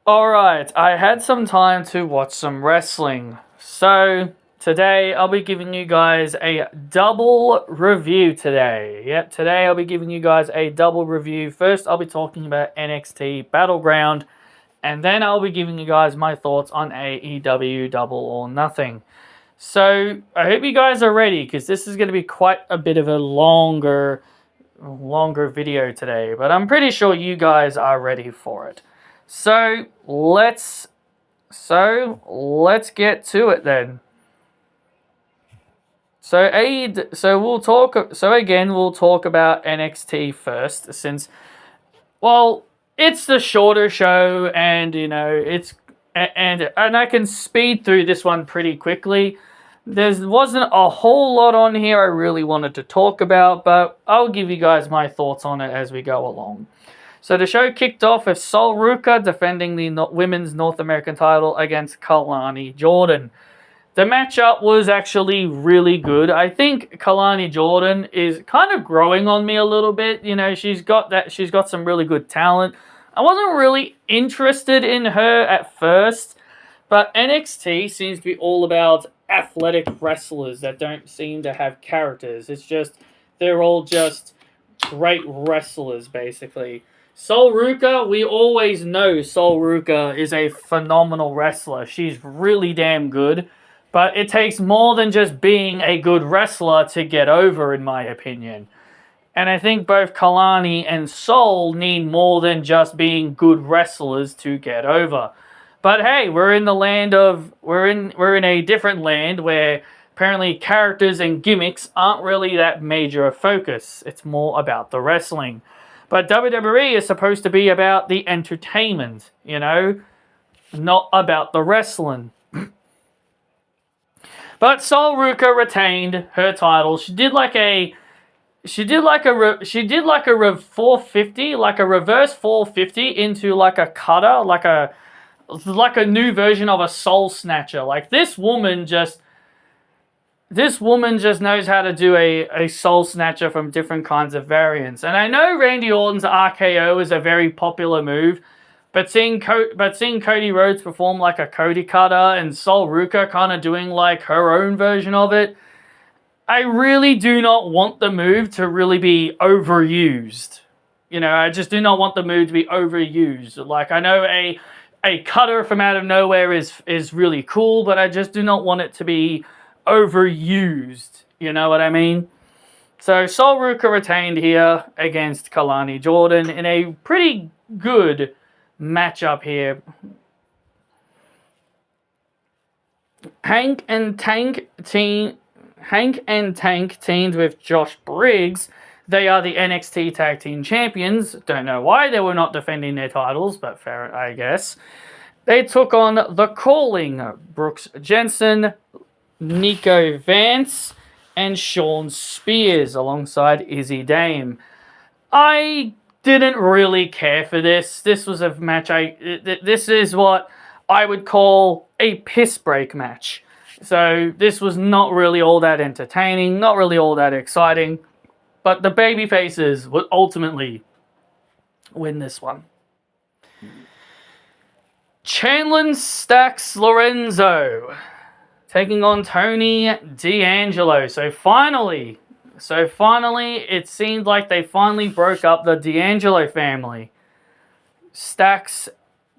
Alright, I had some time to watch some wrestling. So, today I'll be giving you guys a double review today. Yep, today I'll be giving you guys a double review. First, I'll be talking about NXT Battleground, and then I'll be giving you guys my thoughts on AEW Double or Nothing. So, I hope you guys are ready, because this is going to be quite a bit of a longer video today, but I'm pretty sure you guys are ready for it. So let's get to it then. We'll talk about NXT first, since it's the shorter show, and and I can speed through this one pretty quickly. There wasn't a whole lot on here I really wanted to talk about, but I'll give you guys my thoughts on it as we go along. So the show kicked off with Sol Ruca defending the women's North American title against Kalani Jordan. The matchup was actually really good. I think Kalani Jordan is kind of growing on me a little bit. She's got some really good talent. I wasn't really interested in her at first, but NXT seems to be all about athletic wrestlers that don't seem to have characters. They're all just great wrestlers, basically. Sol Ruca, we always know Sol Ruca is a phenomenal wrestler. She's really damn good, but it takes more than just being a good wrestler to get over, in my opinion. And I think both Kalani and Sol need more than just being good wrestlers to get over. But hey, we're in a different land where apparently characters and gimmicks aren't really that major a focus. It's more about the wrestling. But WWE is supposed to be about the entertainment, not about the wrestling. But Sol Ruca retained her title. She did like a 450, like a reverse 450 into like a cutter, like a new version of a soul snatcher. Like this woman just knows how to do a soul snatcher from different kinds of variants. And I know Randy Orton's RKO is a very popular move, but seeing Cody Rhodes perform like a Cody Cutter and Sol Ruca kind of doing like her own version of it, I really do not want the move to really be overused. I just do not want the move to be overused. Like, I know a cutter from out of nowhere is really cool, but I just do not want it to be overused. You know what I mean? So Sol Ruca retained here against Kalani Jordan in a pretty good matchup here. Hank and Tank teamed with Josh Briggs. They are the NXT Tag Team Champions. Don't know why they were not defending their titles, but fair, I guess. They took on The Calling, Brooks Jensen, Nico Vance, and Sean Spears alongside Izzy Dame. I didn't really care for this. This was a match this is what I would call a piss break match. So this was not really all that entertaining, not really all that exciting, but the babyfaces would ultimately win this one. Chandler Stacks Lorenzo taking on Tony D'Angelo. So finally, it seemed like they finally broke up the D'Angelo family. Stacks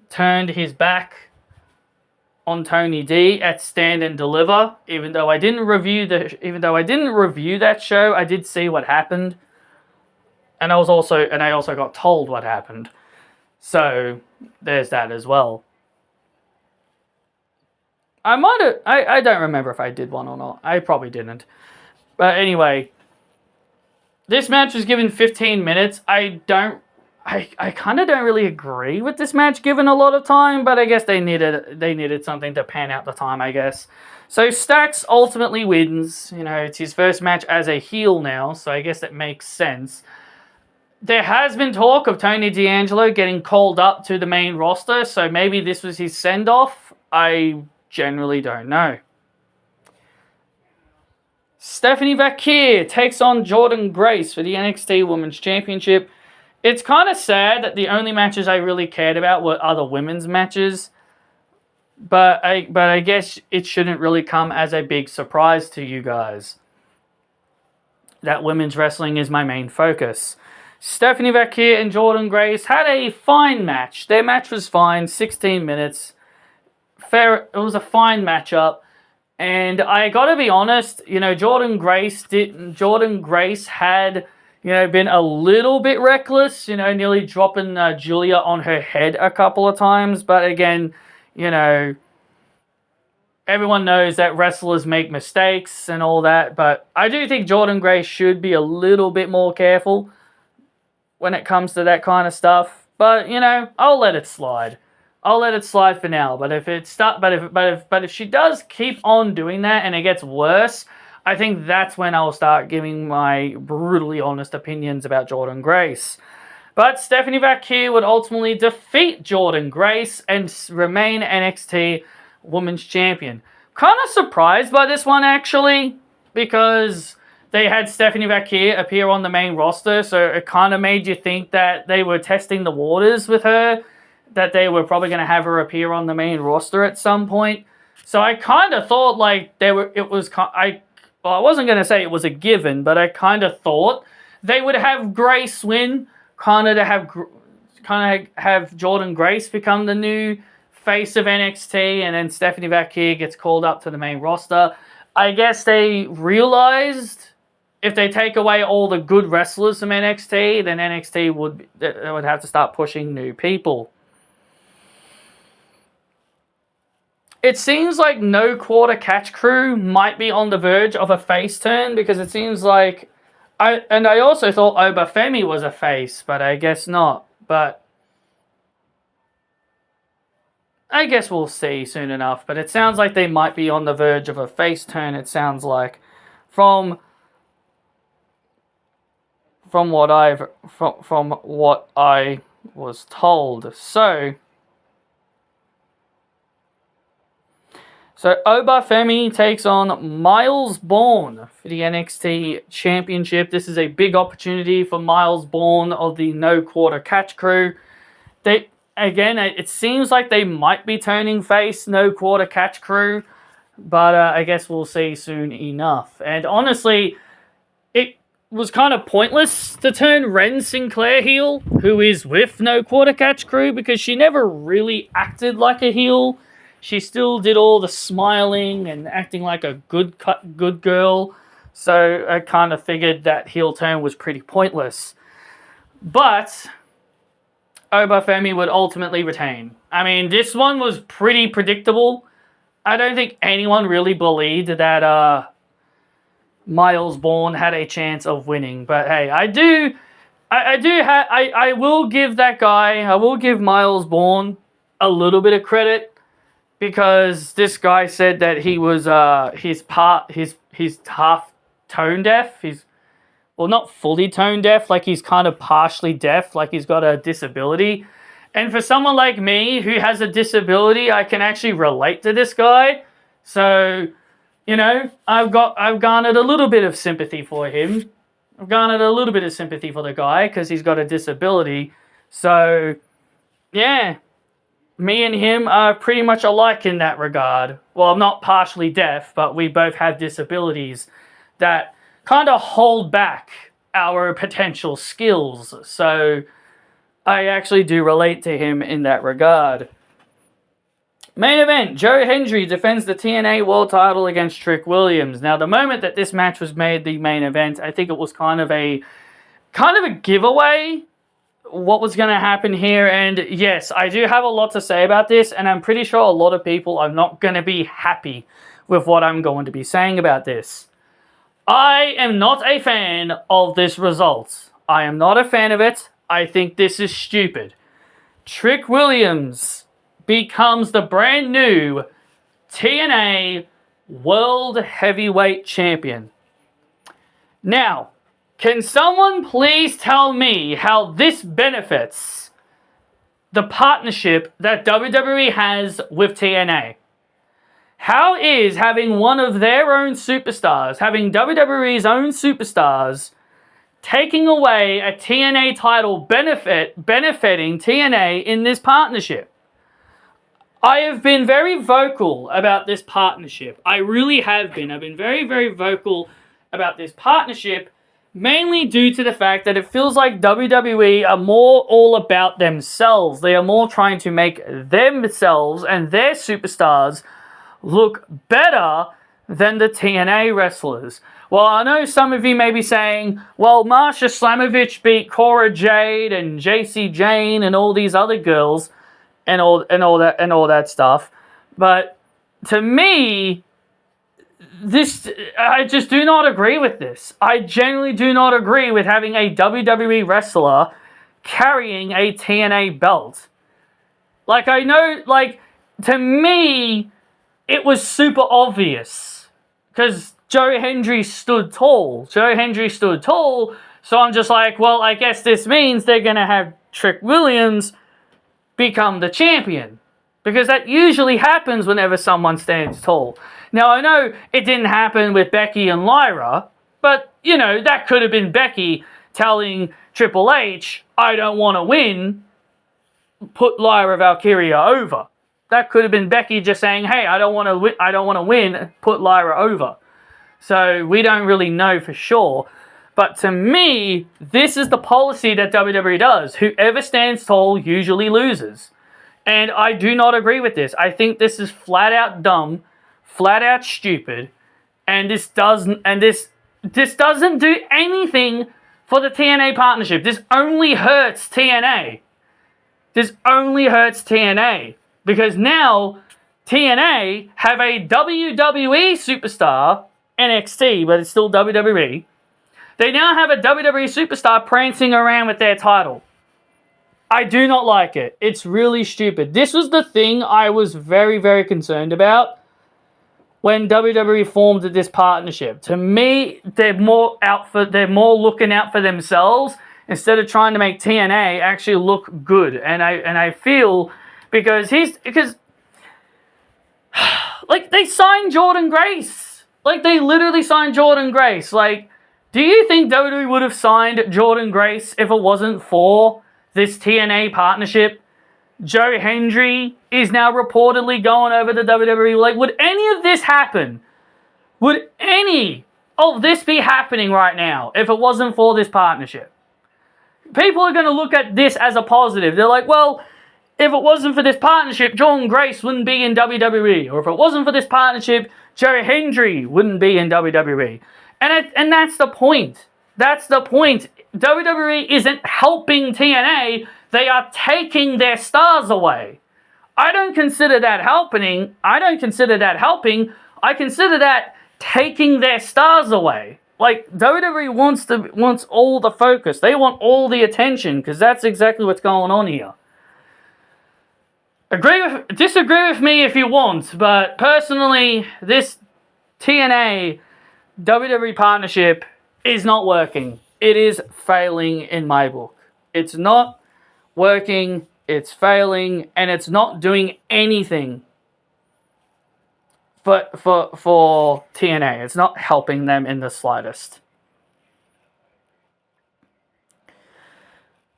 turned his back on Tony D at Stand and Deliver. Even though I didn't review that show, I did see what happened, and I also got told what happened. So there's that as well. I don't remember if I did one or not. I probably didn't. But anyway, this match was given 15 minutes. I kind of don't really agree with this match given a lot of time, but I guess they needed something to pan out the time, I guess. So Stacks ultimately wins. It's his first match as a heel now, so I guess that makes sense. There has been talk of Tony D'Angelo getting called up to the main roster, so maybe this was his send-off. I generally don't know. Stephanie Vakir takes on Jordan Grace for the NXT Women's Championship. It's kind of sad that the only matches I really cared about were other women's matches. But I guess it shouldn't really come as a big surprise to you guys that women's wrestling is my main focus. Stephanie Vaquer and Jordan Grace had a fine match. Their match was fine, 16 minutes. Fair. It was a fine matchup. And I gotta be honest, Jordan Grace had, been a little bit reckless, nearly dropping Julia on her head a couple of times. But again, everyone knows that wrestlers make mistakes and all that. But I do think Jordan Grace should be a little bit more careful when it comes to that kind of stuff. But, I'll let it slide. I'll let it slide for now. But if she does keep on doing that and it gets worse, I think that's when I'll start giving my brutally honest opinions about Jordan Grace. But Stephanie Vaquer would ultimately defeat Jordan Grace and remain NXT Women's Champion. Kind of surprised by this one, actually, because they had Stephanie Vaquer appear on the main roster, so it kind of made you think that they were testing the waters with her, that they were probably going to have her appear on the main roster at some point. So I kind of thought like I wasn't going to say it was a given, but I kind of thought they would have Grace win, kind of have Jordan Grace become the new face of NXT, and then Stephanie Vaquer gets called up to the main roster. I guess they realized if they take away all the good wrestlers from NXT, then NXT would have to start pushing new people. It seems like No Quarter Catch Crew might be on the verge of a face turn, because it seems like I also thought Obafemi was a face, but I guess not. But I guess we'll see soon enough. But it sounds like they might be on the verge of a face turn, it sounds like, from what I was told. So Obafemi takes on Miles Bourne for the NXT Championship. This is a big opportunity for Miles Bourne of the No Quarter Catch Crew. It seems like they might be turning face, No Quarter Catch Crew, but I guess we'll see soon enough. And honestly, it was kind of pointless to turn Ren Sinclair heel, who is with No Quarter Catch Crew, because she never really acted like a heel. She still did all the smiling and acting like a good girl. So I kind of figured that heel turn was pretty pointless. But Obafemi would ultimately retain. I mean, this one was pretty predictable. I don't think anyone really believed that Miles Bourne had a chance of winning. But hey, I will give Miles Bourne a little bit of credit, because this guy said that he was he's half tone deaf. He's not fully tone deaf, like he's kind of partially deaf, like he's got a disability. And for someone like me who has a disability, I can actually relate to this guy. So, I've garnered a little bit of sympathy for him. I've garnered a little bit of sympathy for the guy because he's got a disability. So, yeah. Me and him are pretty much alike in that regard. Well, I'm not partially deaf, but we both have disabilities that kind of hold back our potential skills. So I actually do relate to him in that regard. Main event, Joe Hendry defends the TNA World title against Trick Williams. Now, the moment that this match was made the main event, I think it was kind of a giveaway what was going to happen here. And yes, I do have a lot to say about this, and I'm pretty sure a lot of people are not going to be happy with what I'm going to be saying about this. I am not a fan of this result. I am not a fan of it. I think this is stupid. Trick Williams becomes the brand new TNA World Heavyweight Champion. Now, can someone please tell me how this benefits the partnership that WWE has with TNA? How is having one of their own superstars, having WWE's own superstars, taking away a TNA title benefiting TNA in this partnership. I have been very vocal about this partnership. I really have been. I've been very, very vocal about this partnership, mainly due to the fact that it feels like WWE are more all about themselves. They are more trying to make themselves and their superstars look better than the TNA wrestlers. Well, I know some of you may be saying, well, Marsha Slamovich beat Cora Jade and JC Jane and all these other girls and all that stuff. But to me, I just do not agree with this. I genuinely do not agree with having a WWE wrestler carrying a TNA belt. Like, I know, like, to me, it was super obvious. Because Joe Hendry stood tall. So I'm just like, well, I guess this means they're going to have Trick Williams become the champion. Because that usually happens whenever someone stands tall. Now, I know it didn't happen with Becky and Lyra, but, you know, that could have been Becky telling Triple H, I don't want to win, put Lyra Valkyria over. That could have been Becky just saying, hey, I don't want to win, put Lyra over. So we don't really know for sure. But to me, this is the policy that WWE does. Whoever stands tall usually loses. And I do not agree with this. I think this is flat out dumb, flat out stupid, and this doesn't do anything for the TNA partnership. This only hurts TNA. Because now TNA have a WWE superstar, NXT, but it's still WWE. They now have a WWE superstar prancing around with their title. I do not like it. It's really stupid. This was the thing I was very, very concerned about when WWE formed this partnership. To me, they're more looking out for themselves instead of trying to make TNA actually look good. And I feel because like they signed Jordynne Grace. Like they literally signed Jordynne Grace. Like, do you think WWE would have signed Jordynne Grace if it wasn't for this TNA partnership? Joe Hendry is now reportedly going over to WWE. Like, would any of this happen? Would any of this be happening right now if it wasn't for this partnership? People are going to look at this as a positive. They're like, well, if it wasn't for this partnership, Jordynne Grace wouldn't be in WWE. Or if it wasn't for this partnership, Joe Hendry wouldn't be in WWE. And that's the point. That's the point. WWE isn't helping TNA. They are taking their stars away. I don't consider that helping. I consider that taking their stars away. Like, WWE wants all the focus. They want all the attention, because that's exactly what's going on here. Disagree with me if you want, but personally, this TNA WWE partnership is not working. It is failing in my book. It's not working, it's failing, and it's not doing anything for TNA. It's not helping them in the slightest.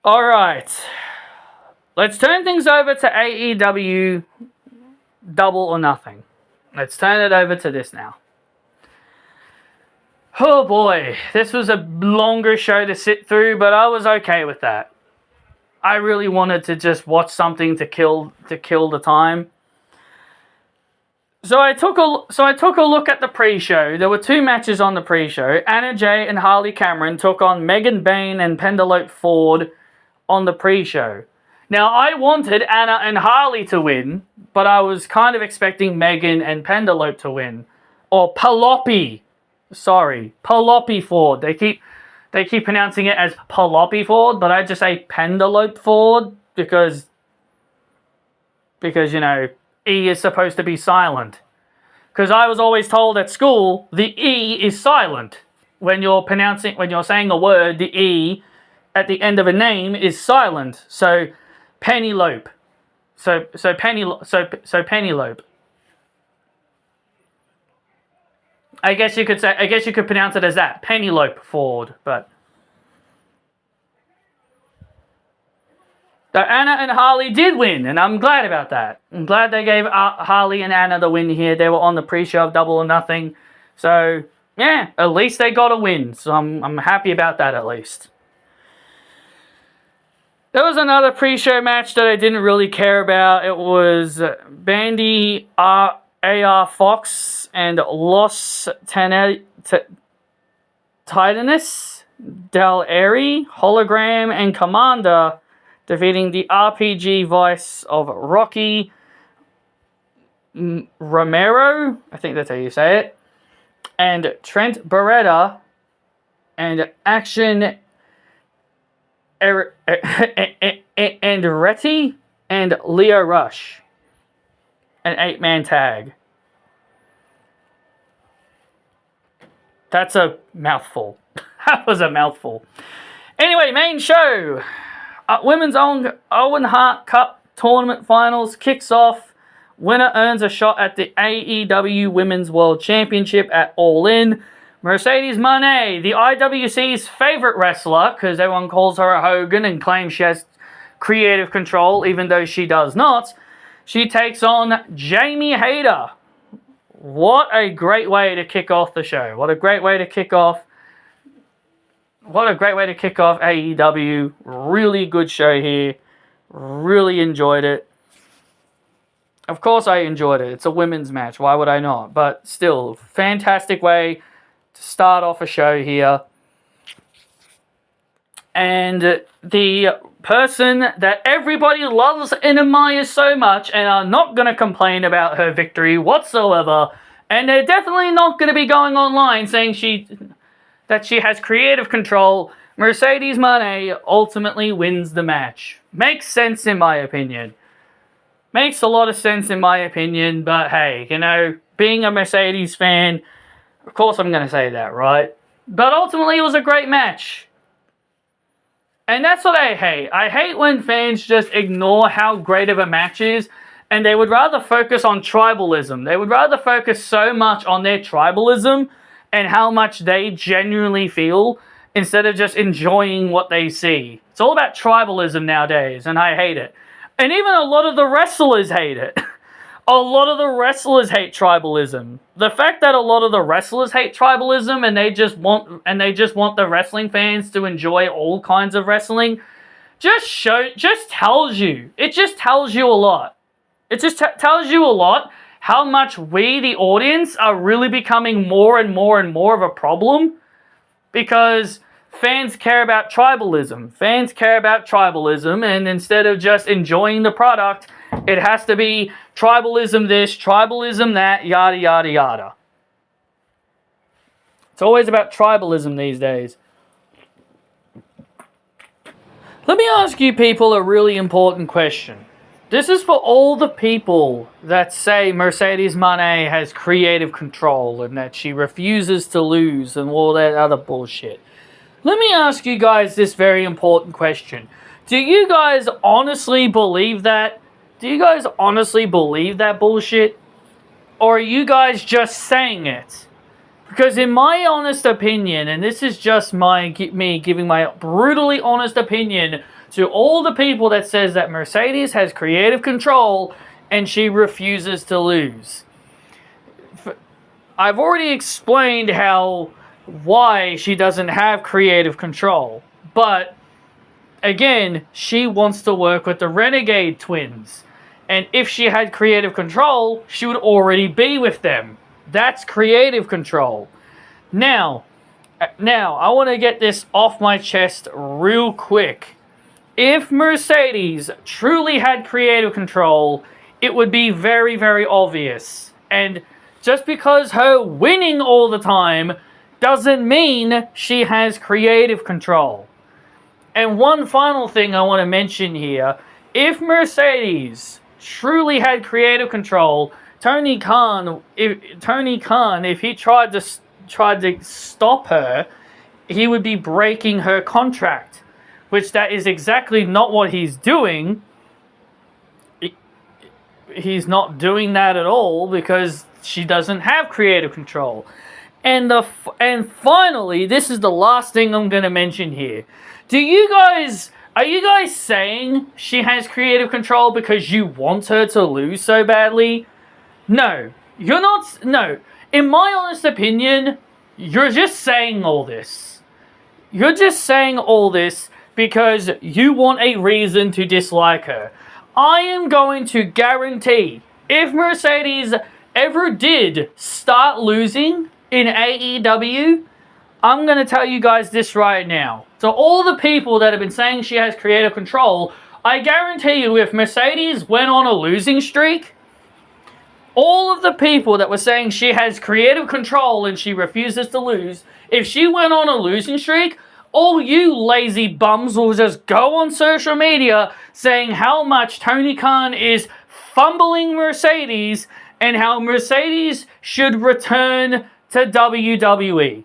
Alright. Let's turn things over to AEW Double or Nothing. Let's turn it over to this now. Oh boy, this was a longer show to sit through, but I was okay with that. I really wanted to just watch something to kill the time. So I took a look at the pre-show. There were two matches on the pre-show. Anna Jay and Harley Cameron took on Megan Bayne and Penelope Ford on the pre-show. Now, I wanted Anna and Harley to win, but I was kind of expecting Megan and Penelope to win. Or Penelope. Sorry, Penelope Ford. They keep pronouncing it as Penelope Ford, but I just say Penelope Ford because you know, E is supposed to be silent. Because I was always told at school the E is silent. When you're saying a word, the E at the end of a name is silent. So Penelope. So Penelope. I guess you could pronounce it as that, Penelope Ford, but that Anna and Harley did win, and I'm glad about that. I'm glad they gave Harley and Anna the win here. They were on the pre-show of Double or Nothing. So, yeah, at least they got a win. So I'm happy about that at least. There was another pre-show match that I didn't really care about. It was Bandy AR Fox and Los Titanes Del Aire, Hologram, and Commander defeating the RPG Vice of Rocky Romero, I think that's how you say it, and Trent Beretta, and Action Andretti, and Leo Rush. An 8-man tag. That's a mouthful. That was a mouthful. Anyway, main show. Women's Owen Hart Cup Tournament Finals kicks off. Winner earns a shot at the AEW Women's World Championship at All In. Mercedes Moné, the IWC's favorite wrestler, because everyone calls her a Hogan and claims she has creative control, even though she does not. She takes on Jamie Hayter. What a great way to kick off the show. What a great way to kick off AEW. Really good show here. Really enjoyed it. Of course I enjoyed it. It's a women's match. Why would I not? But still, fantastic way to start off a show here. And the person that everybody loves and admires so much and are not going to complain about her victory whatsoever, and they're definitely not going to be going online saying that she has creative control, Mercedes Moné ultimately wins the match. Makes sense in my opinion. Makes a lot of sense in my opinion, but hey, being a Mercedes fan, of course I'm going to say that, right? But ultimately it was a great match. And that's what I hate. I hate when fans just ignore how great of a match is, and they would rather focus on tribalism. They would rather focus so much on their tribalism and how much they genuinely feel instead of just enjoying what they see. It's all about tribalism nowadays, and I hate it. And even a lot of the wrestlers hate it. A lot of the wrestlers hate tribalism. The fact that a lot of the wrestlers hate tribalism and they just want the wrestling fans to enjoy all kinds of wrestling just tells you. It just tells you a lot. It just tells you a lot how much we, the audience, are really becoming more and more and more of a problem because fans care about tribalism. Fans care about tribalism, and instead of just enjoying the product, it has to be tribalism this, tribalism that, yada, yada, yada. It's always about tribalism these days. Let me ask you people a really important question. This is for all the people that say Mercedes Moné has creative control and that she refuses to lose and all that other bullshit. Let me ask you guys this very important question. Do you guys honestly believe that? Do you guys honestly believe that bullshit? Or are you guys just saying it? Because in my honest opinion, and this is just me giving my brutally honest opinion to all the people that says that Mercedes has creative control and she refuses to lose. I've already explained why she doesn't have creative control. But, again, she wants to work with the Renegade Twins. And if she had creative control, she would already be with them. That's creative control. Now, I want to get this off my chest real quick. If Mercedes truly had creative control, it would be very, very obvious. And just because her winning all the time doesn't mean she has creative control. And one final thing I want to mention here. If Mercedes truly had creative control, Tony Khan, if he tried to stop her, he would be breaking her contract, which that is exactly not what he's doing. He's not doing that at all because she doesn't have creative control. And finally, this is the last thing I'm going to mention here. Are Are you guys saying she has creative control because you want her to lose so badly? No. You're not... No. In my honest opinion, you're just saying all this. You're just saying all this because you want a reason to dislike her. I am going to guarantee if Mercedes ever did start losing in AEW, I'm going to tell you guys this right now. So all the people that have been saying she has creative control, I guarantee you if Mercedes went on a losing streak, all of the people that were saying she has creative control and she refuses to lose, if she went on a losing streak, all you lazy bums will just go on social media saying how much Tony Khan is fumbling Mercedes and how Mercedes should return to WWE.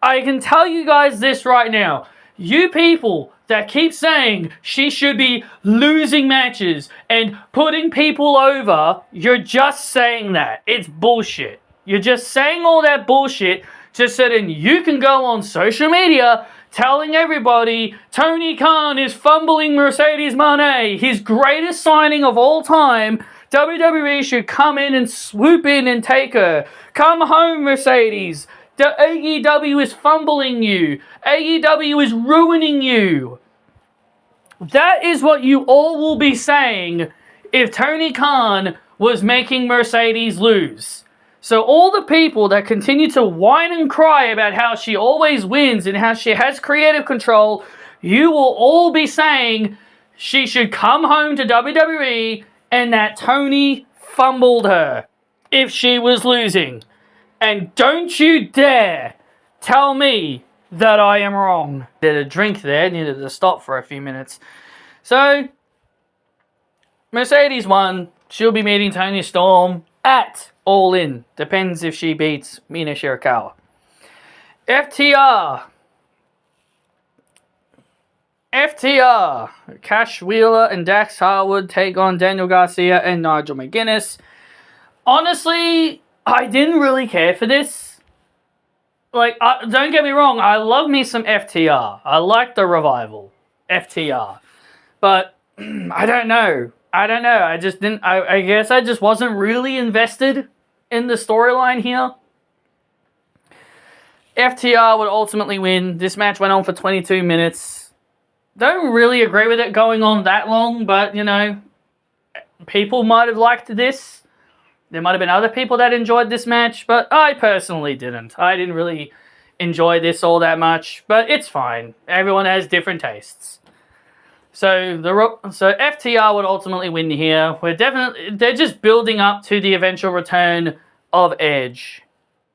I can tell you guys this right now. You people that keep saying she should be losing matches and putting people over, you're just saying that. It's bullshit. You're just saying all that bullshit just so then you can go on social media telling everybody Tony Khan is fumbling Mercedes Moné, his greatest signing of all time. WWE should come in and swoop in and take her. Come home, Mercedes. The AEW is fumbling you. AEW is ruining you. That is what you all will be saying if Tony Khan was making Mercedes lose. So all the people that continue to whine and cry about how she always wins and how she has creative control, you will all be saying she should come home to WWE and that Tony fumbled her if she was losing. And don't you dare tell me that I am wrong. Did a drink there, needed to stop for a few minutes. So, Mercedes won. She'll be meeting Toni Storm at All In. Depends if she beats Mina Shirakawa. FTR. Cash Wheeler and Dax Harwood take on Daniel Garcia and Nigel McGuinness. Honestly, I didn't really care for this. Like, don't get me wrong, I love me some FTR. I like the revival, FTR. But, I don't know. I just didn't, I guess I just wasn't really invested in the storyline here. FTR would ultimately win. This match went on for 22 minutes. Don't really agree with it going on that long, but, you know, people might have liked this. There might have been other people that enjoyed this match, but I personally didn't. I didn't really enjoy this all that much, but it's fine. Everyone has different tastes. So FTR would ultimately win here. They're just building up to the eventual return of Edge,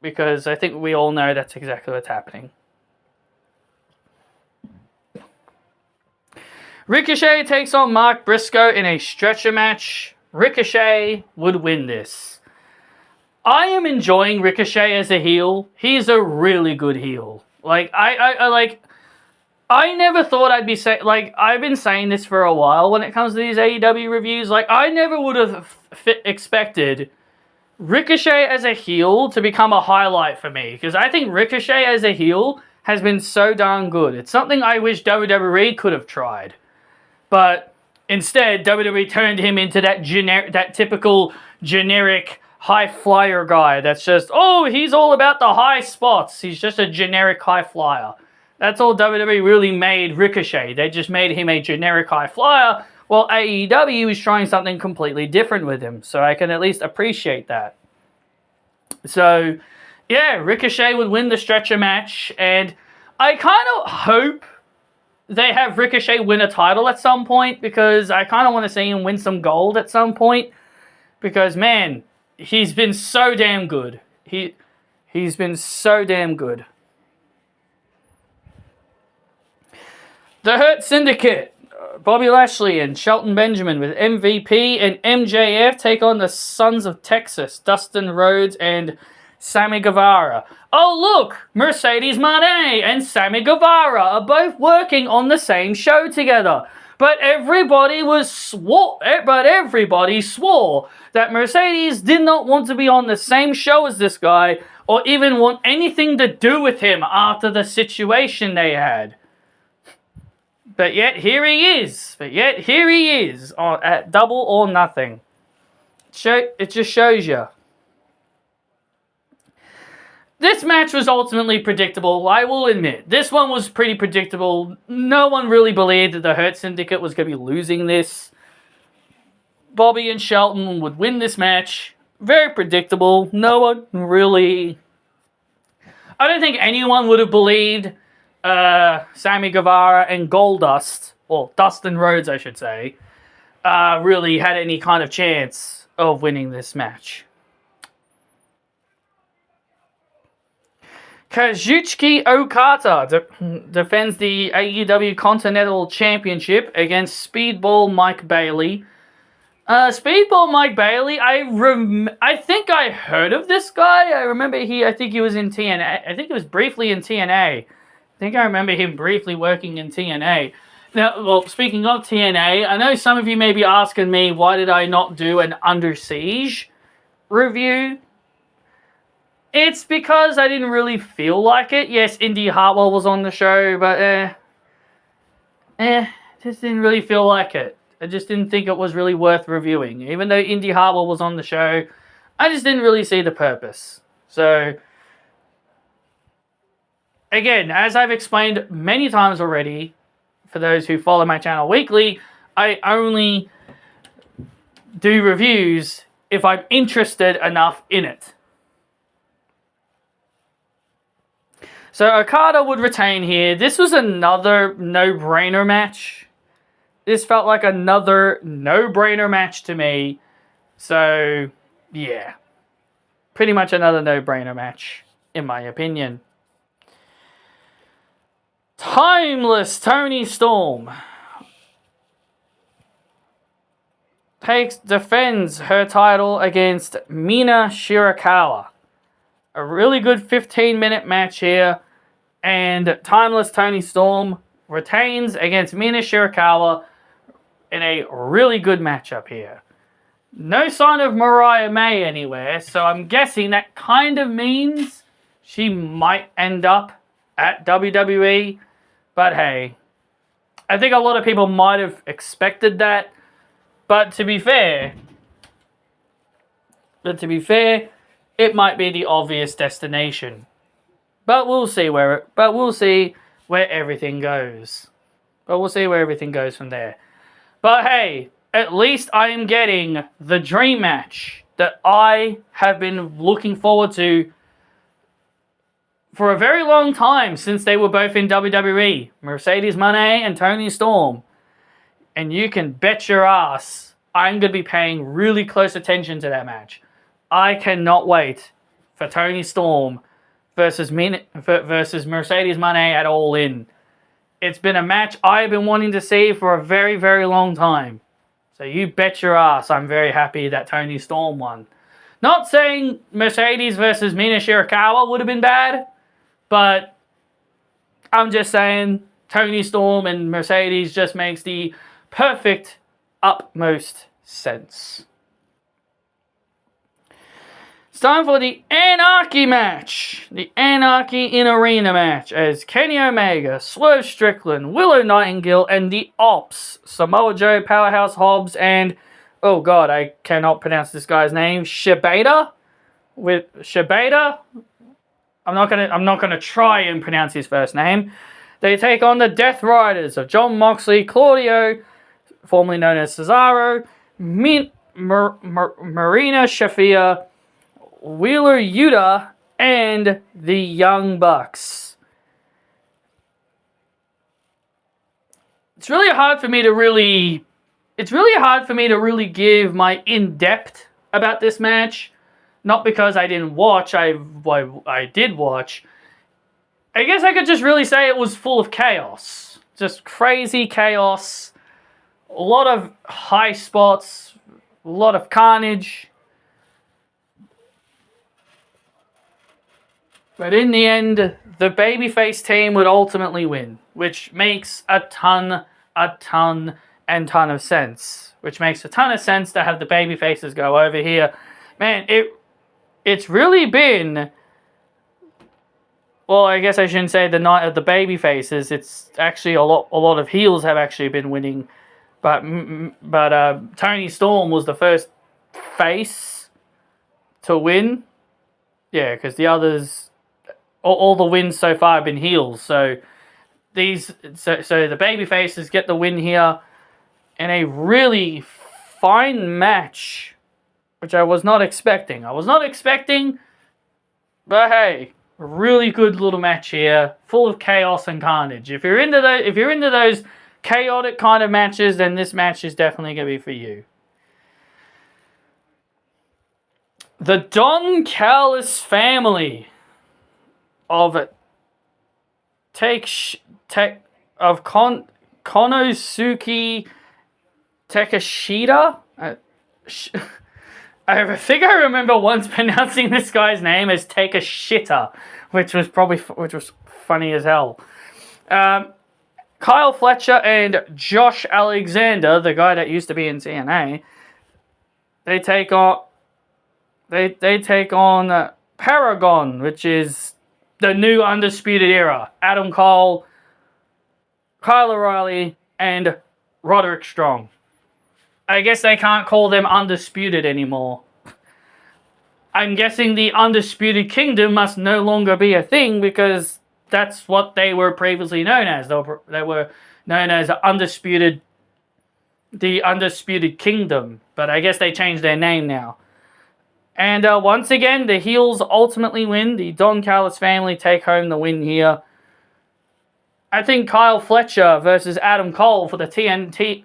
because I think we all know that's exactly what's happening. Ricochet takes on Mark Briscoe in a stretcher match. Ricochet would win this. I am enjoying Ricochet as a heel. He's a really good heel. Like, I never thought I'd be saying, like, I've been saying this for a while when it comes to these AEW reviews. Like, I never would have expected Ricochet as a heel to become a highlight for me, because I think Ricochet as a heel has been so darn good. It's something I wish WWE could have tried. But instead, WWE turned him into that typical generic high flyer guy that's just, oh, he's all about the high spots. He's just a generic high flyer. That's all WWE really made Ricochet. They just made him a generic high flyer, while AEW is trying something completely different with him. So I can at least appreciate that. So, yeah, Ricochet would win the stretcher match, and I kind of hope they have Ricochet win a title at some point, because I kind of want to see him win some gold at some point, because, man, he's been so damn good. He's been so damn good. The Hurt Syndicate, Bobby Lashley and Shelton Benjamin with MVP and MJF take on the Sons of Texas, Dustin Rhodes and Sammy Guevara. Oh look, Mercedes Moné and Sammy Guevara are both working on the same show together. But everybody swore that Mercedes did not want to be on the same show as this guy, or even want anything to do with him after the situation they had. But yet here he is. At Double or Nothing. It just shows you. This match was ultimately predictable, I will admit. This one was pretty predictable. No one really believed that the Hurt Syndicate was going to be losing this. Bobby and Shelton would win this match. Very predictable. No one really... I don't think anyone would have believed Sammy Guevara and Goldust, or Dustin Rhodes, I should say, really had any kind of chance of winning this match. Kazuchika Okada defends the AEW Continental Championship against Speedball Mike Bailey. Speedball Mike Bailey, I think I heard of this guy. I think he was in TNA. I think he was briefly in TNA. I think I remember him briefly working in TNA. Now, well, speaking of TNA, I know some of you may be asking me, why did I not do an Under Siege review? It's because I didn't really feel like it. Yes, Indy Hartwell was on the show, but just didn't really feel like it. I just didn't think it was really worth reviewing. Even though Indy Hartwell was on the show, I just didn't really see the purpose. So, again, as I've explained many times already, for those who follow my channel weekly, I only do reviews if I'm interested enough in it. So Okada would retain here. This was another no-brainer match. This felt like another no-brainer match to me. So, yeah. Pretty much another no-brainer match, in my opinion. Timeless Toni Storm defends her title against Mina Shirakawa. A really good 15-minute match here. And Timeless Toni Storm retains against Mina Shirakawa in a really good matchup here. No sign of Mariah May anywhere, so I'm guessing that kind of means she might end up at WWE. But hey, I think a lot of people might have expected that. But to be fair, it might be the obvious destination. But we'll see where everything goes. From there. But hey, at least I am getting the dream match that I have been looking forward to for a very long time, since they were both in WWE. Mercedes Moné and Toni Storm. And you can bet your ass I'm going to be paying really close attention to that match. I cannot wait for Toni Storm versus Mercedes Moné at All In. It's been a match I've been wanting to see for a very, very long time. So you bet your ass I'm very happy that Toni Storm won. Not saying Mercedes versus Mina Shirakawa would have been bad, but I'm just saying Toni Storm and Mercedes just makes the perfect utmost sense. It's time for the Anarchy match. The Anarchy in Arena match, as Kenny Omega, Swerve Strickland, Willow Nightingale, and the Ops, Samoa Joe, Powerhouse Hobbs, and, oh god, I cannot pronounce this guy's name, Shibata? I'm not gonna try and pronounce his first name. They take on the Death Riders of Jon Moxley, Claudio, formerly known as Cesaro, Marina Shafir, Wheeler Yuta, and the Young Bucks. It's really hard for me to really give my in-depth about this match. Not because I didn't watch, I did watch. I guess I could just really say it was full of chaos. Just crazy chaos. A lot of high spots. A lot of carnage. But in the end, the babyface team would ultimately win, which makes a ton of sense. Which makes a ton of sense to have the babyfaces go over here. Man, it's really been well, I guess I shouldn't say the night of the baby faces. It's actually a lot of heels have actually been winning, but Tony Storm was the first face to win. Yeah, because the others, all the wins so far have been heels. So so the baby faces get the win here in a really fine match, which I was not expecting. But hey, a really good little match here, full of chaos and carnage. If you're into those chaotic kind of matches, then this match is definitely gonna be for you. The Don Callis family of Konosuke Takeshita. I think I remember once pronouncing this guy's name as Takeshita, which was funny as hell. Kyle Fletcher and Josh Alexander, the guy that used to be in TNA, they take on Paragon, which is the new Undisputed Era. Adam Cole, Kyle O'Reilly, and Roderick Strong. I guess they can't call them Undisputed anymore. I'm guessing the Undisputed Kingdom must no longer be a thing because that's what they were previously known as. They were known as the Undisputed Kingdom, but I guess they changed their name now. And once again, the heels ultimately win. The Don Callis family take home the win here. I think Kyle Fletcher versus Adam Cole for the TNT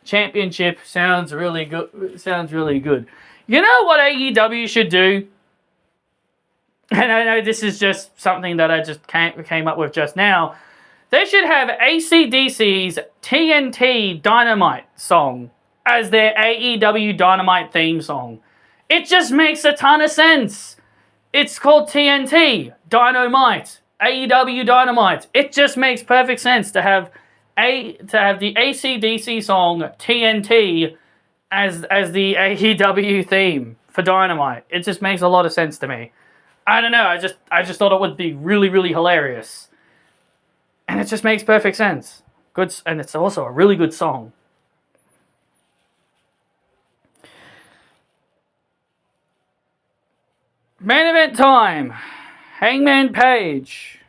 Championship sounds really good. You know what AEW should do? And I know this is just something that I just came up with just now. They should have AC/DC's TNT Dynamite song as their AEW Dynamite theme song. It just makes a ton of sense. It's called TNT Dynamite, AEW Dynamite. It just makes perfect sense to have the AC/DC song TNT as the AEW theme for Dynamite. It just makes a lot of sense to me. I don't know. I just thought it would be really, really hilarious, and it just makes perfect sense. Good, and it's also a really good song. Main event time. Hangman Page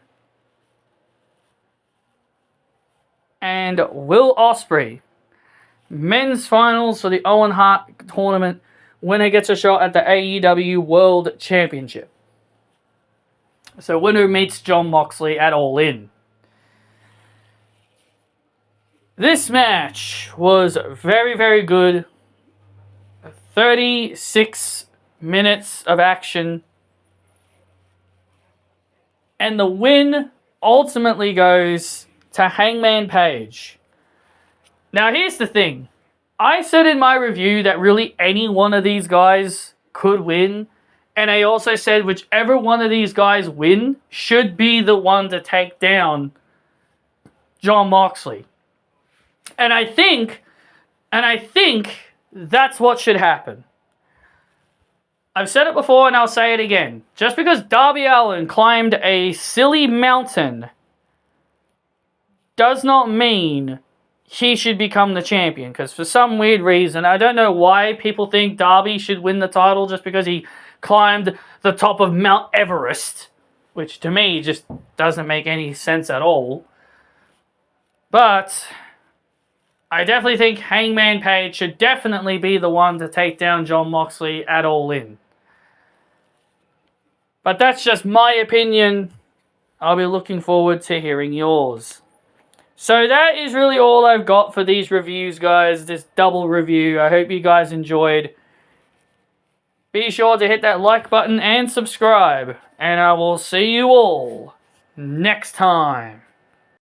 and Will Ospreay. Men's finals for the Owen Hart tournament. Winner gets a shot at the AEW World Championship. So winner meets Jon Moxley at All In. This match was very, very good. 36 minutes of action. And the win ultimately goes to Hangman Page. Now here's the thing. I said in my review that really any one of these guys could win. And I also said whichever one of these guys win should be the one to take down Jon Moxley. And I think that's what should happen. I've said it before and I'll say it again. Just because Darby Allin climbed a silly mountain does not mean he should become the champion. Because for some weird reason, I don't know why people think Darby should win the title just because he climbed the top of Mount Everest. Which to me just doesn't make any sense at all. But I definitely think Hangman Page should definitely be the one to take down Jon Moxley at All In. But that's just my opinion. I'll be looking forward to hearing yours. So that is really all I've got for these reviews, guys. This double review. I hope you guys enjoyed. Be sure to hit that like button and subscribe. And I will see you all next time.